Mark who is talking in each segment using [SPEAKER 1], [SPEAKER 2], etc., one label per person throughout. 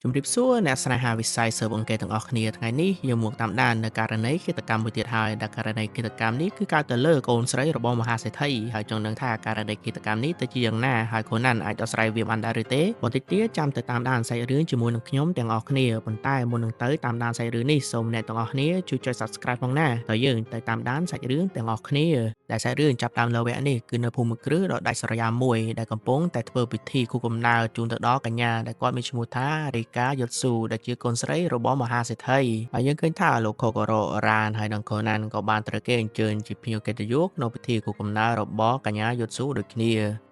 [SPEAKER 1] ជំរាបសួរអ្នកស្នេហាវិស័យស៊ើបអង្កេតទាំងអស់គ្នាថ្ងៃនេះយើងមកតាមដាននៅករណីឃាតកម្មមួយទៀតហើយដែលករណីឃាតកម្មនេះគឺកើតទៅលើកូនស្រីរបស់មហាសេដ្ឋីហើយចង់ដឹងថាករណីឃាតកម្មនេះទៅជាយ៉ាងណាហើយខ្លួនណាន់អាចដោះស្រាយវាបានដែរឬទេបន្តិចទៀតចាំទៅតាមដានសាច់រឿងជាមួយនឹងខ្ញុំទាំងអស់គ្នាប៉ុន្តែមុននឹងទៅតាមដានសាច់រឿងនេះសូមអ្នកទាំងអស់គ្នាជួយចុច Subscribe ផងណាតើយើងទៅតាមដានសាច់រឿងទាំងអស់គ្នាដែលសាច់រឿងចាប់ផ្ដើមនៅវគ្គនេះគឺនៅភូមិគ្រឹះដ៏ដាច់ស្រយាលមួយដែលកំពុងតែធ្វើពិធីគូកំណើតជូនទៅដល់កញ្ញាដែលគាត់មានឈ្មោះថារីកាយុតស៊ូដែលជាកូនស្រីរបស់មហាសេដ្ឋីហើយយើងឃើញថាលោកខូការ៉ូរ៉ានហើយនិងកូណាន់ក៏បានត្រូវគេអញ្ជើញជាភ្ញៀវកិត្តិយសក្នុងពិធីគូកំណើតរបស់កញ្ញាយុតស៊ូដូចគ្ន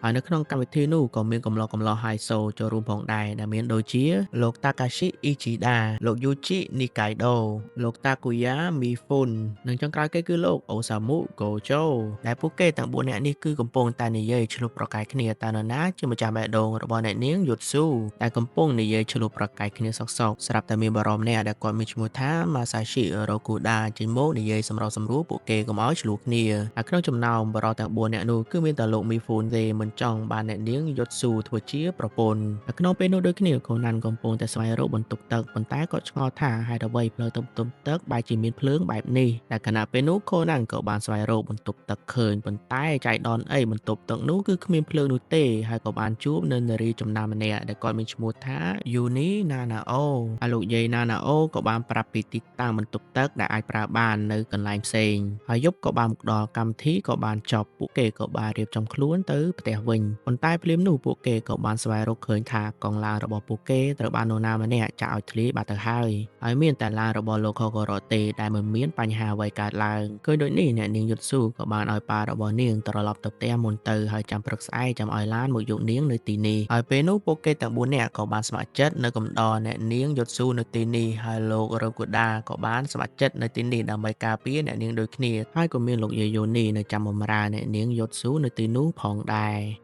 [SPEAKER 1] ាហើយនៅក្នុងកម្មវិធីនោះក៏មានកំឡុងហៃសូចូលរួមផងដែរដែលមានដូចជាលោកតាកាស៊ីអ៊ីជីដាលោកយូជីនីកៃដូលោកតាគូយ៉ាមីហ្វុននិងចុងក្រោយគេគឺលោកអូសាមុកូជូដែលពួកគេទាំង4នាក់នេះគឺកំពុងតែនិយាយឆ្លុះប្រកែកគ្នាតើនរណាជាម្ចាស់បេះដូងរបស់អ្នកនាងយុតស៊ូដែលកំពុងនិយាយឆ្លុះប្រកែកគ្នាសោកៗស្រាប់តែមានបារម្ភម្នាក់ដែលគាត់មានឈ្មោះថាម៉ាសាស៊ីរ៉ូគូដាចេញមកនិយាយសម្រុងសម្រួលពួកគេកុំឲ្យឆ្លោះគ្នាហើយក្នុងចំណោមបារម្ភទាំង4នាក់នោះគឺមានតែលោកមីហ្វូនទេមិនចង់បានអ្នកនាងយុតស៊ូធ្វើជាប្រពន្ធហើយក្នុងពេលនោះដូចគ្នាកូនណាន់កំពុងតែស្វែងរកបន្ទប់ទឹកប៉ុន្តែគាត់ឆ្ងល់ថាហេតុអ្វីផ្លូវទៅបន្ទប់ទឹកបែរជាមានភ្លើងបែបនេះតែខណៈពេលនោះកូនណាន់ក៏បានស្វែងរកបន្ទប់ទឹកឃើញប៉ុន្តែចៃដន្យអីបន្ទប់ទឹកនោះគឺគ្មានភ្លើងនោះទេហើយក៏បានជួបនៅនារីចំណាំម្នាក់ដែលគាត់មានឈ្មោះថាយូនីណាណាអូហើយលោកយាយណាណាអូក៏បានប្រាប់ពីទីតាំងបន្ទប់ទឹកដែលអាចប្រើបាននៅកន្លែងផ្សេងហើយយប់ក៏បានមកដល់កម្មវិធីក៏បានចប់ពួកគេក៏បានរៀបចំខ្លួនទៅផ្ទះវិញប៉ុន្តែភ្លាមនោះពួកគេក៏បានស្វែងរកឃើញថាកង់ឡានរបស់ពួកគេត្រូវបាននរណាម្នាក់ចាក់ឲ្យធ្លាយបាត់ទៅហើយមានតែឡានរបស់លោកខូការ៉ូទេដែលមិនមានបញ្ហាអ្វីកើតឡើងឃើញដូចនេះអ្នកនាងយុតស៊ូក៏បានឲ្យប៉ារបស់នាងត្រឡប់ទៅផ្ទះមុនទៅហើយចាំព្រឹកស្អែកចាំឲ្យឡានមកយកនាងនៅទីនេះហើយពេលនោះពួកគេទាំង4នាក់ក៏បានស្ម័គ្រចិត្តនៅកំដរអ្នកនាងយុតស៊ូនៅទីនេះហើយលោករ៉ូគូដាក៏បានស្ម័គ្រចិត្តនៅទីនេះដើម្បីការពារអ្នកនាងដូចគ្នាហើយក៏មានលោកយាយយូនីនៅចាំបម្រើអ្នកនាងយុតស៊ូនៅទីនោះផងដែ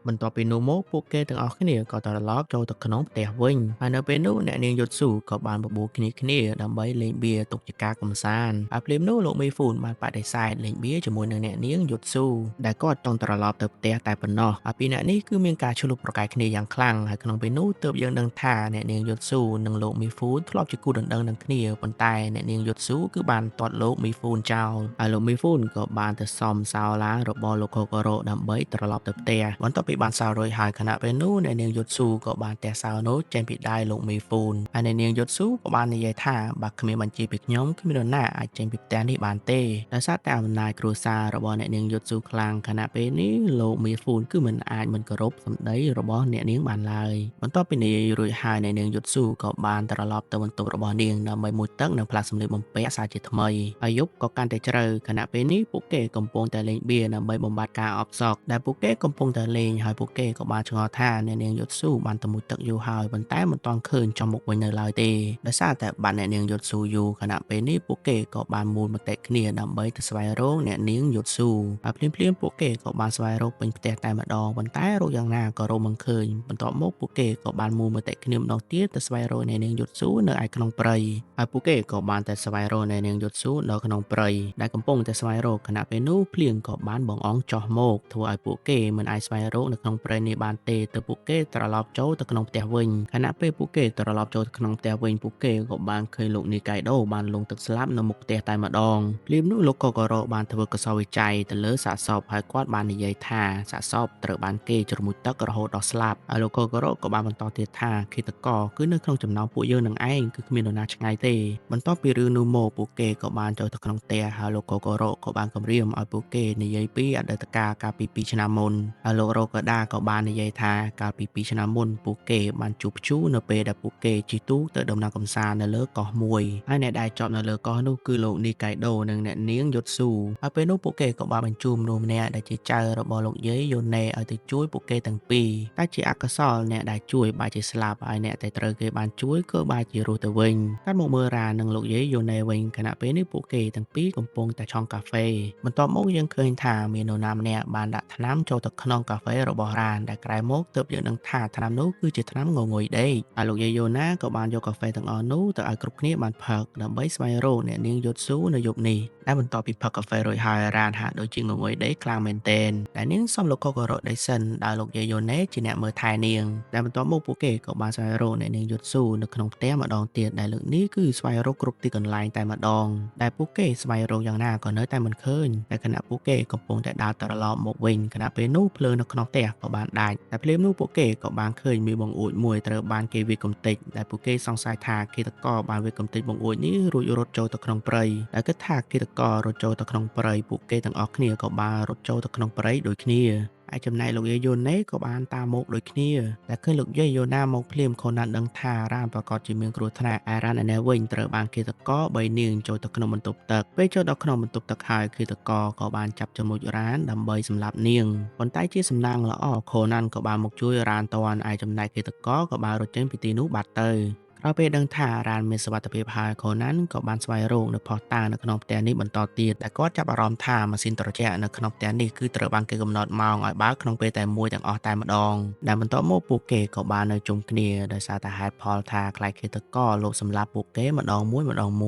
[SPEAKER 1] របន្ទាប់ពីនោះមកពួកគេទាំងអស់គ្នាក៏ត្រឡប់ចូលទៅក្នុងផ្ទះវិញហើយនៅពេលនោះអ្នកនាងយុតស៊ូក៏បានបបួលគ្នាដើម្បីលេងបៀទុកជាការកម្សាន្តហើយភ្លាមនោះលោកមីហ្វូនបានបដិសេធលេងបៀជាមួយនឹងអ្នកនាងយុតស៊ូដែលគាត់ចង់ត្រឡប់ទៅផ្ទះតែប៉ុណ្ណោះហើយពីអ្នកនេះគឺមានការឆ្លុះប្រកែកគ្នាយ៉ាងខ្លាំងហើយក្នុងពេលនោះទើបយើងដឹងថាអ្នកនាងយុតស៊ូនិងលោកមីហ្វូនធ្លាប់ជាគូដណ្ដឹងនឹងគ្នាប៉ុន្តែអ្នកនាងយុតស៊ូគឺបានទាត់លោកមីហ្វូនចោលហើយលោកមីហ្វូនក៏បានទៅសំសោឡានរបស់លោកខូការ៉ូដើម្បីត្រឡប់ទៅផ្ទះបន្ទាប់ពីបានសោរួចហើយខណៈពេលនោះអ្នកនាងយុតស៊ូក៏បានទះសោនោះចេញពីដៃលោកមីហ្វូនហើយអ្នកនាងយុតស៊ូក៏បាននិយាយថាបើគ្មានបញ្ជាពីខ្ញុំគ្មាននរណាអាចចេញពីផ្ទះនេះបានទេដោយសារតែអំណាចគ្រួសាររបស់អ្នកនាងយុតស៊ូខ្លាំងខណៈពេលនេះលោកមីហ្វូនគឺមិនអាចមិនគោរពសម្ដីរបស់អ្នកនាងបានឡើយបន្ទាប់ពីនិយាយរួចហើយអ្នកនាងយុតស៊ូក៏បានត្រឡប់ទៅបន្ទប់របស់នាងដើម្បីមុជទឹកនិងផ្លាស់សម្លៀកបំពាក់សាជាថ្មីហើយយប់ក៏កាន់តែជ្រៅខណៈពេលនេះពួកគេកំពុងតែលេងបៀដើម្បីបំបត្តិការអបសក់ដែលពួកគេកំពុងតែលេងហើយពួកគេក៏បានឆ្ងល់ថាអ្នកនាងយុតស៊ូបានទៅមុជទឹកយូរហើយប៉ុន្តែមិនទាន់ឃើញចំមុខវិញនៅឡើយទេដោយសារតែបាត់អ្នកនាងយុតស៊ូយូរខណៈពេលនេះពួកគេក៏បានមូលមតិគ្នាដើម្បីទៅស្វែងរកអ្នកនាងយុតស៊ូហើយភ្លាមៗពួកគេក៏បានស្វែងរកពេញផ្ទះតែម្ដងប៉ុន្តែរកយ៉ាងណាក៏រកមិនឃើញបន្ទាប់មកពួកគេក៏បានមូលមតិគ្នាម្ដងទៀតទៅស្វែងរកអ្នកនាងយុតស៊ូនៅឯក្នុងព្រៃហើយពួកគេក៏បានតែស្វែងរកអ្នកនាងយុតស៊ូនៅក្នុងព្រៃដែលកំពុងតែស្វែងរកខណៈពេលនោះភ្លៀងក៏បានបង្អង់ចុះមកធ្វើឲ្យពួកគេមិនអាចស្វែងរកនៅក្នុងព្រៃនេះបានទេទើបពួកគេត្រឡប់ចូលទៅក្នុងផ្ទះវិញខណៈពេលពួកគេត្រឡប់ចូលទៅក្នុងផ្ទះវិញពួកគេក៏បានឃើញលោកនីកៃដូបានលង់ទឹកស្លាប់នៅមុខផ្ទះតែម្ដងភ្លាមនោះលោកកូការ៉ូបានធ្វើកសោវិច័យទៅលើសាកសពហើយគាត់បាននិយាយថាសាកសពត្រូវបានគេជ្រមុជទឹករហូតដល់ស្លាប់ហើយលោកកូការ៉ូក៏បានបន្តទៀតថាឃាតករគឺនៅក្នុងចំណោមពួកយើងនឹងឯងគឺគ្មាននរណាឆ្ងាយទេបន្ទាប់ពីរឿងនោះមកពួកគេក៏បានចូលទៅក្នុងផ្ទះហើយលោកកូការ៉ូក៏បានគម្រាមឲ្យពួកគេនិយាយពីអតីតកាលកាលពី2ឆ្នាំមុនហើយលោករ៉ូកាដាក៏បាននិយាយថាកាលពី2ឆ្នាំមុនពួកគេបានជួបព្យុះនៅពេលដែលពួកគេជិះទូកទៅដំណើរកម្សាន្តនៅលើកោះមួយហើយអ្នកដែលជាប់នៅលើកោះនោះគឺលោកនីកៃដូនិងអ្នកនាងយុតស៊ូហើយពេលនោះពួកគេក៏បានបញ្ជូនមនុស្សម្នាក់ដែលជាចៅរបស់លោកយាយយូណេឲ្យទៅជួយពួកគេទាំងពីរតែជាអកុសលអ្នកដែលជួយបែរជាស្លាប់ហើយអ្នកដែលត្រូវគេបានជួយក៏បែរជារស់ទៅវិញតែមកមើលរ៉ានិងលោកយាយយូណេវិញខណៈពេលនេះពួកគេទាំងពីរកំពុងតែឆុងកាហ្វេបន្ទាប់មកយើងឃើញថាមាននរណាម្នាក់បានដាក់ថ្នាំចូលទៅក្នុងកាហ្វេរបស់រ៉ានដែលក្រោយមកទើបយើងដឹងថាថ្នាំនោះគឺជាថ្នាំងងុយដេកហើយលោកយាយយូណាក៏បានយកកាហ្វេទាំងអស់នោះទៅឲ្យគ្រប់គ្នាបានផឹកដើម្បីស្វែងរកអ្នកនាងយុតស៊ូនៅយប់នេះដែលបន្ទាប់ពីផឹកកាហ្វេរួចហើយរ៉ានហាក់ដូចជាងងុយដេកខ្លាំងមែនទែនដែលនាងសុំលោកកូការ៉ូដេសិនដោយលោកយាយយូណេជាអ្នកមើលថែនាងដែលបន្ទាប់មកពួកគេក៏បានស្វែងរកអ្នកនាង យុទ្ធស៊ូនៅក្នុងផ្ទះម្ដងទៀតដែលលើកនេះគឺស្វែងរកគ្រប់ទីកន្លែងតែម្ដងដែលពួកគេស្វែងរកយ៉ាងណាក៏នៅតែមិនឃើញតែខណៈពួកគេកំពុងតែដើរត្រឡប់មកវិញខណៈពេលនោះភ្លើងនៅក្នុងផ្ទះក៏បានដាច់តែភ្លាមនោះពួកគេក៏បានឃើញមានបង្អួចមួយត្រូវបានគេវាយកំទេចដែលពួកគេសង្ស័យថាឃាតករបានវាយកំទេចបង្អួចនេះរួចរត់ចូលទៅក្នុងព្រៃដែលគិតថាឃាតកររត់ចូលទៅក្នុងព្រៃពួកគេទាំងអស់គ្នាក៏បានរត់ចូលទៅក្នុងព្រៃដូចគ្នាឯចំណែកលោកយាយយូណេក៏បានតាមមកដូចគ្នាតែឃើញលោកយាយយូណាមកភ្លាមខូណានដឹងថារ៉ានប្រកាសជាមានគ្រោះថ្នាក់ឯរ៉ានឯនេះវិញត្រូវបានឃាតករ3នាងចូលទៅក្នុងបន្ទប់ទឹកពេលចូលដល់ក្នុងបន្ទប់ទឹកហើយឃាតករក៏បានចាប់ចំណុចរ៉ានដើម្បីសម្លាប់នាងប៉ុន្តែជាសំណាងល្អខូណានក៏បានមកជួយរ៉ានតាន់ឯចំណែកឃាតករក៏បានរត់ចេញពីទីនោះបាត់ទៅក្រោយពេលដឹងថារ៉ានមានសុវត្ថិភាពហើយខូណានក៏បានស្វែងរកនៅផុសតាងនៅក្នុងផ្ទះនេះបន្តទៀតតែគាត់ចាប់អារម្មណ៍ថាម៉ាស៊ីនត្រជាក់នៅក្នុងផ្ទះនេះគឺត្រូវបានគេកំណត់ម៉ោងឲ្យបើកក្នុងពេលតែមួយទាំងអស់តែម្ដងដែលបន្ទាប់មកពួកគេក៏បាននៅជុំគ្នាដោយសារតែហេតុផលថាខ្លាចឃាតករលបសម្លាប់ពួកគេម្ដងម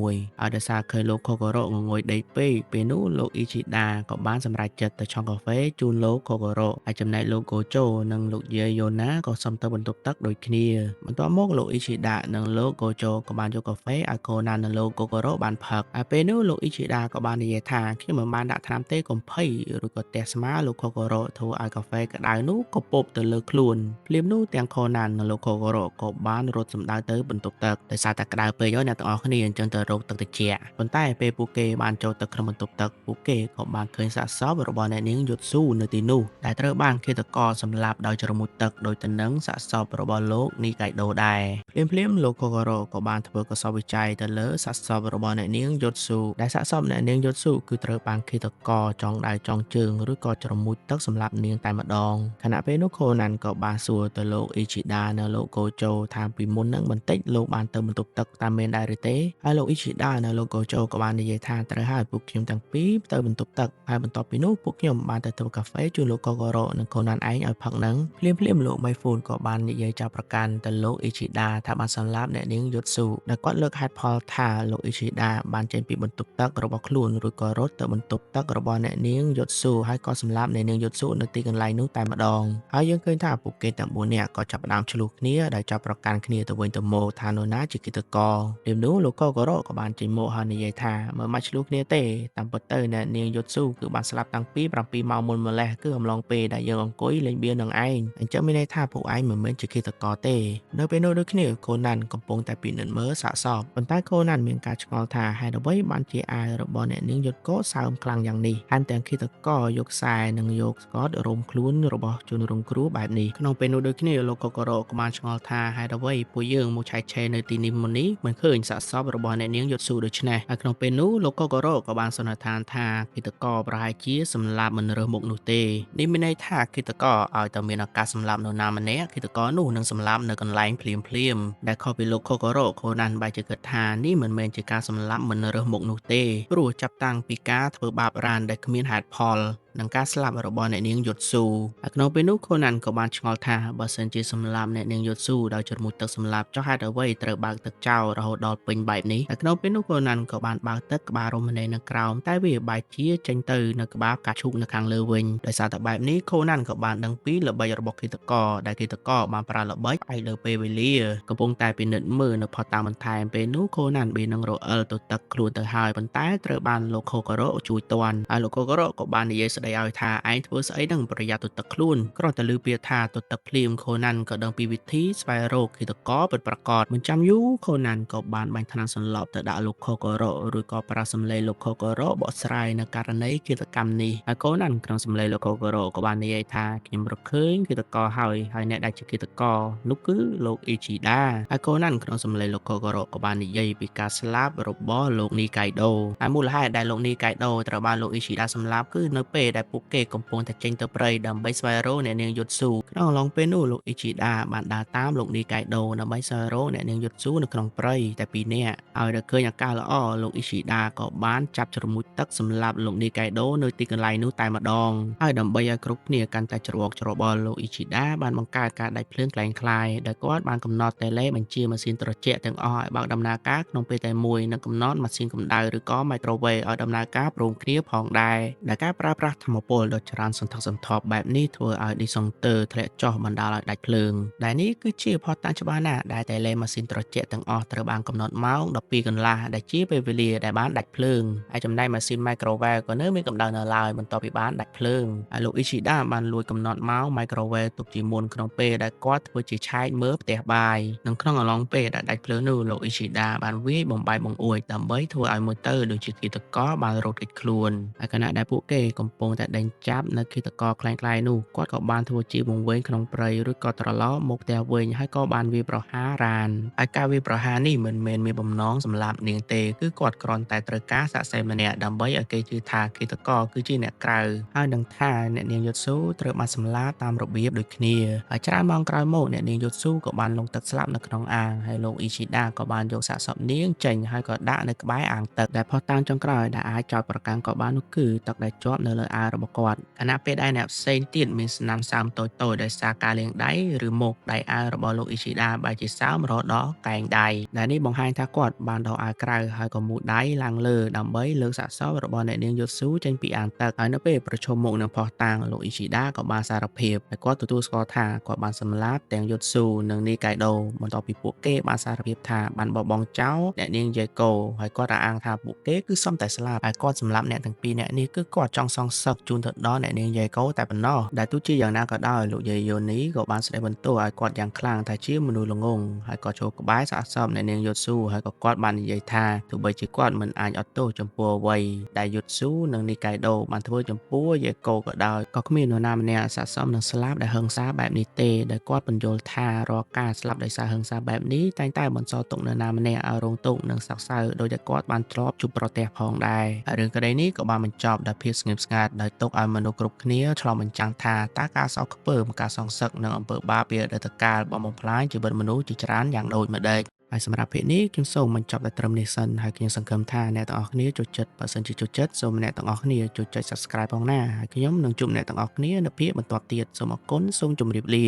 [SPEAKER 1] ួយហើយដោយសារឃើញលោកខូការ៉ូងងុយដេកពេកពេលនោះលោកអ៊ីជីដាក៏បានសម្រេចចិត្តទៅឆុងកាហ្វេជូនលោកខូការ៉ូហើយចំណែកលោកកូជូនិងលោកយាយយូណាក៏សុំទៅបន្ទប់ទឹកដូចគ្នាបន្ទាប់មកលោកអ៊ីជីដានិងលោកកូជូក៏បានយកកាហ្វេឲ្យខូណាននិងលោកកូការ៉ូបានផឹកហើយពេលនោះលោកអ៊ីជីដាក៏បាននិយាយថាខ្ញុំមិនបានដាក់ថ្នាំទេកុំភ័យឬក៏ទះស្មាលោកខូការ៉ូធ្វើឲ្យកាហ្វេក្តៅនោះក៏ពប់ទៅលើខ្លួនភ្លាមនោះទាំងខូណាននិងលោកខូការ៉ូក៏បានរត់សម្ដៅទៅបន្ទប់ទឹកដោយសារតែក្តៅពេកហើយអ្នកទាំងអស់គ្នាអញ្ចឹងទៅរកទឹកត្រជាក់ប៉ុន្តែពេលពួកគេបានចូលទៅក្នុងបន្ទប់ទឹកពួកគេក៏បានឃើញសាកសពរបស់អ្នកនាងយុទ្ធស៊ូនៅទីនោះដែលត្រូវបានឃាតករសម្លាប់ដោយជ្រមុជទឹកដោយទៅនឹងសាកសពរបស់លោកនីកៃដូដែរភ្លាមលោកខូការ៉ូក៏បានធ្វើកសោបវិច័យទៅលើសាកសពរបស់អ្នកនាងយុទ្ធស៊ូដែលសាកសពអ្នកនាងយុទ្ធស៊ូគឺត្រូវបានឃាតករចងដៃចងជើងឬក៏ជ្រមុជទឹកសម្លាប់នាងតែម្ដងខណៈពេលនោះខូណានក៏បានសួរទៅលោកអ៊ីជីដានិងលោកកូជូថាពីមុននឹងបន្តិចលោកបានទៅបន្ទប់ទឹកតាមមែនដែរឬទេហើយលោកអ៊ីជីដានិងលោកកូជូក៏បាននិយាយថាត្រូវហើយពួកខ្ញុំទាំងពីរទៅបន្ទប់ទឹកហើយបន្ទាប់ពីនោះពួកខ្ញុំបានទៅធ្វើកាហ្វេជូនលោកកូការ៉ូនិងខូណានឯងឲ្យផឹកនឹងភ្លាមលោកម៉ៃហ្វូនក៏បាននិយាយចាប់ប្រកាន់ទៅលោកអ៊ីជីដាថាបានសម្លាប់អ្នកនាងយុទ្ធស៊ូដែលគាត់លើកហេតុផលថាលោកអ៊ីជីដាបានចេញពីបន្ទប់ទឹករបស់ខ្លួនរួចក៏រត់ទៅបន្ទប់ទឹករបស់អ្នកនាងយុទ្ធស៊ូហើយក៏សម្លាប់អ្នកនាងយុទ្ធស៊ូនៅទីកន្លែងនោះតែម្ដងហើយយើងឃើញថាពួកគេទាំង4នាក់ក៏ចាប់ផ្ដើមឆ្លោះគ្នាដោយចាប់ប្រកាន់គ្នាទៅវិញទៅមកថានរណាជាគិតករពេលនោះលោកកូការ៉ូក៏បានចេញមកហើយនិយាយថាមើលមកឆ្លោះគ្នាទេតាមពិតទៅអ្នកនាងយុទ្ធស៊ូគឺបានស្លាប់តាំងពី7ម៉ោងមុនម្លេះគឺអំឡុងពេលដែលយើងអង្គុយលេងបៀនឹងឯងអញ្ចឹងមានន័យថាពួកឯងមិនមែនជាគិតករទេនៅពេលនោះដូចគ្នាកូណានកំពុងតែពិនិត្យមើលសាកសពប៉ុន្តែកូណានមានការឆ្ងល់ថាហេតុអ្វីបានជាអាវរបស់អ្នកនាងយុទ្ធកោសើមខ្លាំងយ៉ាងនេះហើយទាំងគិតករយកខ្សែនិងយកស្កតរុំខ្លួនរបស់ជនរងគ្រោះបែបនេះក្នុងពេលនោះដូចគ្នាលោកកូការ៉ូក៏បានឆ្ងល់ថាហេតុអ្វីពួកយើងមកឆែកឆេរនៅទីនេះមុននេះមិនឃើញសាកសពរបស់អ្នកនាងយុទ្ធស៊ូដូច្នេះហើយក្នុងពេលនោះលោកកូការ៉ូក៏បានសន្និដ្ឋានថាគិតករប្រហែលជាសម្លាប់មិនរើសមុខនោះទេនេះមានន័យថាគិតករឲ្យតែមានឱកាសសម្លាប់នរណាម្នាក់គិតករនោះនឹងសម្លាប់នៅកន្លែងភ្លាមដែលខុសពីលោកខូការ៉ូខូណានបែរជាគិតថានេះមិនមែនជាការសម្លាប់មិនរើសមុខនោះទេព្រោះចាប់តាំងពីការធ្វើបាបរ៉ានដែលគ្មានហេតុផលនិងការស្លាប់របស់អ្នកនាងយុទ្ធស៊ូហើយក្នុងពេលនោះខូណានក៏បានឆ្ងល់ថាបើសិនជាសម្លាប់អ្នកនាងយុទ្ធស៊ូដោយជ្រមុជទឹកសម្លាប់ចុះហេតុអ្វីត្រូវបើកទឹកចោលរហូតដល់ពេញបែបនេះហើយក្នុងពេលនោះខូណានក៏បានបើកទឹកក្បាលរមណីនៅក្រោមតែវាបែរជាចេញទៅនៅក្បាលកាឈូកនៅខាងលើវិញដោយសារតែបែបនេះខូណានក៏បានដឹងពីល្បិចរបស់គិតករដែលគិតករបានប្រើល្បិចផ្អែកលើពេលវេលាកំពុងតែពិនិត្យមើលនៅផុសតាងបន្ថែមពេលនោះខូណានបេនឹងរអិលទៅទឹកខ្លួនទៅហើយប៉ុន្តែត្រូវបានលោកខូការ៉ូជួយទាន់ហើយលោកខូការ៉ូក៏បាននិយាយស្ដីឲ្យថាឯងធ្វើស្អីនឹងប្រយ័ត្នទៅទឹកខ្លួនគ្រាន់តែឮពាក្យថាទៅទឹកភ្លាមខូណានក៏ដឹងពីវិធីស្វែងរកគិតករពិតប្រាកដមិនចាំយូរខូណានក៏បានបាញ់ថ្នាំសន្លប់ទៅដាក់លោកខូការ៉ូឬក៏ប្រាសំឡេងលោកខូការ៉ូបកស្រាយនៅករណីគិតកម្មនេះហើយខូណានក្នុងសំឡេងលោកខូការ៉ូក៏បាននិយាយថាខ្ញុំរកឃើញគិតករហើយអ្នកដែលជាគិតករនោះគឺលោកអ៊ីជីដាហើយខូណានក្នុងសំឡេងលោកខូការ៉ូក៏បាននិយាយពីការស្លាប់របស់លោកនីកៃដូហើយមូលហេតុដែលលោកនីកៃដូត្រូវបានលោកអ៊ីជីដាសម្លាប់គឺនៅពេលដែលពួកគេកំពុងតែចេញទៅព្រៃដើម្បីស្វែងរកអ្នកនាងយុទ្ធស៊ូក្នុងអំឡុងពេលនោះលោកអ៊ីជីដាបានដើរតាមលោកនីកៃដូដើម្បីស្វែងរកអ្នកនាងយុទ្ធស៊ូនៅក្នុងព្រៃតែពីរនាក់ហើយដល់ឃើញឱកាសល្អលោកអ៊ីជីដាក៏បានចាប់ជ្រមុជទឹកសម្លាប់លោកនីកៃដូនៅទីកន្លែងនោះតែម្ដងហើយដើម្បីឲ្យគ្រប់គ្នាកាន់តែច្របល់លោកអ៊ីជីដាបានបង្កើតការដាច់ភ្លើងคล้ายៗដែលគាត់បានកំណត់តេឡេបញ្ជាម៉ាស៊ីនត្រជាក់ទាំងអស់ឲ្យបើកដំណើរការក្នុងពេលតែមួយនិងកំណត់ម៉ាស៊ីនកម្ដៅឬក៏ microwave ឲ្យដំណើរការព្រមគ្នាផងដែរដែលការប្រើប្រាស់ ធម្មពលដ៏ច្រើនសន្ធឹកសន្ធាប់បែបនេះធ្វើឲ្យឌីសុងទ័រធ្លាក់ចុះបណ្ដាលឲ្យដាច់ភ្លើងដែលនេះគឺជាភស្តុតាងច្បាស់ណាស់ដែលតែលេម៉ាស៊ីនត្រជាក់ទាំងអស់ត្រូវបានកំណត់ម៉ោង12កន្លះដែលជាពេលវេលាដែលបានដាច់ភ្លើងហើយចំណែកម៉ាស៊ីន microwave ក៏នៅមានកម្ដៅនៅឡើយបន្ទាប់ពីបានដាច់ភ្លើងហើយលោក Ishida បានលួចកំណត់ម៉ោង microwave ទុកជាមុនក្នុងពេលដែលគាត់ធ្វើជាឆែកមើលផ្ទះបាយនិងក្នុងអំឡុងពេលដែលដាច់ភ្លើងនោះលោក Ishida បានវាយបំបែកបង្អួចដើម្បីធ្វើឲ្យមើលទៅដូចជាឃាតករបានរត់គេចខ្លួនហើយខណៈដែលពួកគេកំពុងតែដេញចាប់នៅឃាតករខ្លាំងៗនោះគាត់ក៏បានធ្វើជាបង្វេងក្នុងព្រៃរួចក៏ត្រឡប់មកផ្ទះវិញហើយក៏បានវាយប្រហាររ៉ានហើយការវាយប្រហារនេះមិនមែនមានបំណងសម្លាប់នាងទេគឺគាត់គ្រាន់តែត្រូវការសាក់សីម្នាក់ដើម្បីឲ្យគេជឿថាឃាតករគឺជាអ្នកក្រៅហើយនឹងថាអ្នកនាងយូតស៊ូត្រូវបានសម្លាប់តាមរបៀបដូចគ្នាហើយច្រើនម៉ោងក្រោយមកអ្នកនាងយូតស៊ូក៏បានលង់ទឹកស្លាប់នៅក្នុងអាងហើយលោក Ishida ក៏បានយកសាកសពនាងចេញហើយក៏ដាក់នៅក្បែរអាងទឹកដែលផុសតាងចុងក្រោយដែលអាចចោទប្រកាន់ក៏បាននោះគឺទឹកដែលជាប់នៅលើអាវរបស់គាត់ខណៈពេលដែលអ្នកផ្សេងទៀតមានស្នាមសើមតូចៗដោយសារការលាងដៃឬមុខដៃអាវរបស់លោក Ishida បែរជាសើមរហូតដល់កែងដៃដែលនេះបង្ហាញថាគាត់បានដកអាវក្រៅហើយក៏មូលដៃឡើងលើដើម្បីលើកសាកសពរបស់អ្នកនាងយូតស៊ូចេញពីអាងទឹកហើយនៅពេលប្រឈមមុខនឹងភស្តុតាងលោក Ishida ក៏បានសារភាពហើយគាត់ទទួលស្គាល់ថាគាត់បានសម្លាប់ទាំងយូតស៊ូនិងនីកៃដូបន្ទាប់ពីពួកគេបានសារភាពថាបានបោះបង់ចោលអ្នកនាងយេកូហើយគាត់អះអាងថាពួកគេគឺសុំតែស្លាប់ហើយគាត់សម្លាប់អ្នកទាំងពីរនាក់នេះគឺគាត់ចង់សងសឹកជូនទៅដល់អ្នកនាងយេកូតែប៉ុណ្ណោះដែលទោះជាយ៉ាងណាក៏ដោយលោកយាយយ៉ូនីក៏បានស្ដីបន្ទោសឲ្យគាត់យ៉ាងខ្លាំងថាជាមនុស្សល្ងង់ហើយក៏ចូលក្បែរសាកសពអ្នកនាងយូតស៊ូហើយក៏គាត់បាននិយាយថាទោះបីជាគាត់មិនអាចអត់ទោសចំពោះអ្វីដែលយូតស៊ូនិងនីកៃដូបានធ្វើចំពោះយេកូក៏ដោយក៏គ្មាននរណាម្នាក់ស័ក្តិសមនឹងស្លាប់ដោយហិង្សាបែបនេះទេដែលគាត់បញ្យល់ថារាល់ការស្លាប់ដោយសារហិង្សាបែបនេះតែងតែបន្សល់ទុកនរណាម្នាក់ឲ្យរងទុក្ខនិងសោកសៅដោយតែគាត់បានធ្លាប់ជួបប្រទះផងដែរហើយរឿងក្តីនេះក៏បានបញ្ចប់ដោយភាពស្ងៀមស្ងាត់ដោយទុកឲ្យមនុស្សគ្រប់គ្នាឆ្លងបញ្ចាំងថាតើការសោកខ្ពើមការសងសឹកនិងអំពើបាបពីអតីតកាលបានបំផ្លាញជីវិតមនុស្សជាច្រើនយ៉ាងដូចម្តេចហើយសម្រាប់ភាគនេះខ្ញុំសូមបញ្ចប់តែត្រឹមនេះសិនហើយខ្ញុំសង្ឃឹមថាអ្នកទាំងអស់គ្នាចូលចិត្តបើសិនជាចូលចិត្តសូមអ្នកទាំងអស់គ្នាចូលចុច Subscribe ផងណាហើយខ្ញុំនឹងជួបអ្នកទាំងអស់គ្នានៅភាគបន្តទៀតសូមអរគុណសូមជម្រាបលា